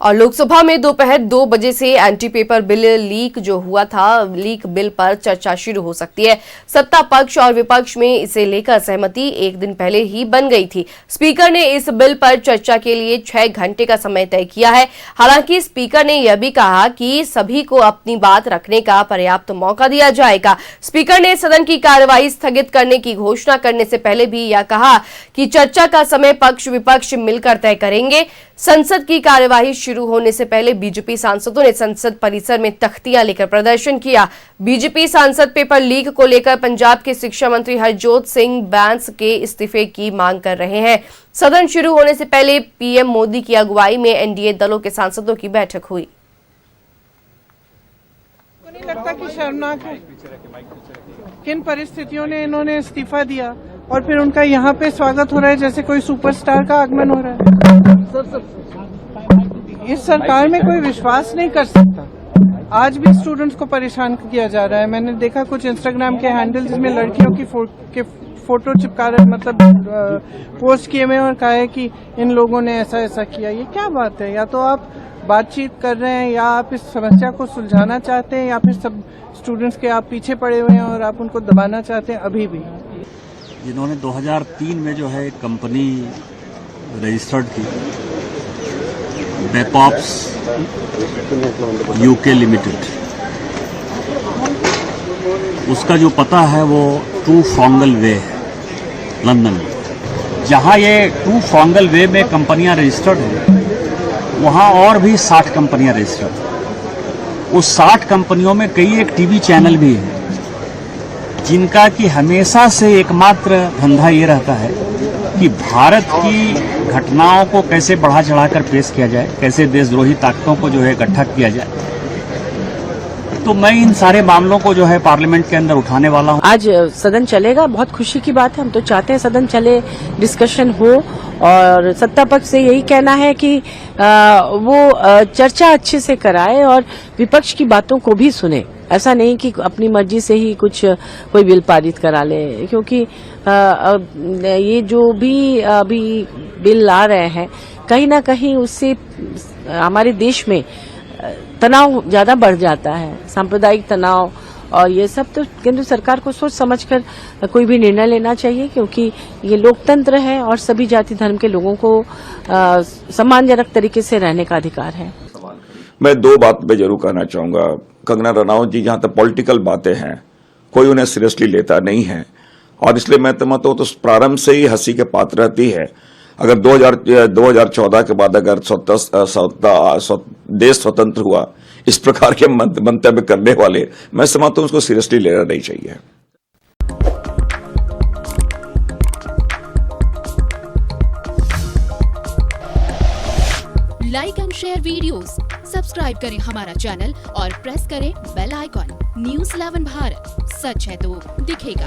और लोकसभा में दोपहर 2 बजे से एंटी पेपर बिल लीक जो हुआ था, लीक बिल पर चर्चा शुरू हो सकती है। सत्ता पक्ष और विपक्ष में इसे लेकर सहमति एक दिन पहले ही बन गई थी। स्पीकर ने इस बिल पर चर्चा के लिए 6 घंटे का समय तय किया है। हालांकि स्पीकर ने यह भी कहा कि सभी को अपनी बात रखने का पर्याप्त मौका दिया जाएगा। स्पीकर ने सदन की कार्यवाही स्थगित करने की घोषणा करने से पहले भी यह कहा कि चर्चा का समय पक्ष विपक्ष मिलकर तय करेंगे। संसद की कार्यवाही शुरू होने से पहले बीजेपी सांसदों ने संसद परिसर में तख्तियां लेकर प्रदर्शन किया। बीजेपी सांसद पेपर लीक को लेकर पंजाब के शिक्षा मंत्री हरजोत सिंह बैंस के इस्तीफे की मांग कर रहे हैं। सदन शुरू होने से पहले पीएम मोदी की अगुवाई में एनडीए दलों के सांसदों की बैठक हुई। नहीं लगता कि शर्मनाक है किन परिस्थितियों ने इन्होंने इस्तीफा दिया और फिर उनका यहाँ पे स्वागत हो रहा है जैसे कोई सुपरस्टार का आगमन हो रहा है। इस सरकार में कोई विश्वास नहीं कर सकता। आज भी स्टूडेंट्स को परेशान किया जा रहा है। मैंने देखा कुछ इंस्टाग्राम के हैंडल जिसमें लड़कियों की फोटो चिपका रहे, मतलब पोस्ट किए हुए और कहा है कि इन लोगों ने ऐसा ऐसा किया। ये क्या बात है? या तो आप बातचीत कर रहे हैं या आप इस समस्या को सुलझाना चाहते हैं या फिर सब स्टूडेंट्स के आप पीछे पड़े हुए हैं और आप उनको दबाना चाहते हैं। अभी भी जिन्होंने 2003 में जो है कंपनी रजिस्टर्ड की, बेपॉप्स यूके लिमिटेड, उसका जो पता है वो टू फॉन्गल वे है लंदन में। जहां ये टू फॉन्गल वे में कंपनियां रजिस्टर्ड हैं, वहां और भी 60 कंपनियां रजिस्टर्ड। उस 60 कंपनियों में कई एक टीवी चैनल भी हैं जिनका कि हमेशा से एकमात्र धंधा ये रहता है कि भारत की घटनाओं को कैसे बढ़ा चढ़ाकर पेश किया जाए, कैसे देशद्रोही ताकतों को जो है इकट्ठा किया जाए। तो मैं इन सारे मामलों को जो है पार्लियामेंट के अंदर उठाने वाला हूं। आज सदन चलेगा, बहुत खुशी की बात है। हम तो चाहते हैं सदन चले, डिस्कशन हो और सत्ता पक्ष से यही कहना है कि वो चर्चा अच्छे से कराए और विपक्ष की बातों को भी सुने। ऐसा नहीं कि अपनी मर्जी से ही कोई बिल पारित करा ले, क्योंकि ये जो भी अभी बिल आ रहे हैं कहीं ना कहीं उससे हमारे देश में तनाव ज्यादा बढ़ जाता है, सांप्रदायिक तनाव, और ये सब तो केंद्र सरकार को सोच समझकर कोई भी निर्णय लेना चाहिए, क्योंकि ये लोकतंत्र है और सभी जाति धर्म के लोगों को सम्मानजनक तरीके से रहने का अधिकार है। मैं 2 बात पे जरूर कहना चाहूंगा। कंगना रनौत जी, जहां तक पॉलिटिकल बातें हैं, कोई उन्हें सीरियसली लेता नहीं है और इसलिए मैं तो प्रारंभ से ही हंसी के पात्र रहती है। अगर 2014 के बाद अगर देश स्वतंत्र हुआ, इस प्रकार के मंतव्य करने वाले, मैं समझता हूं उसको सीरियसली लेना नहीं चाहिए। Like and share videos, subscribe करें हमारा चैनल और प्रेस करें बेल आइकॉन। न्यूज़ 11 भारत, सच है तो दिखेगा।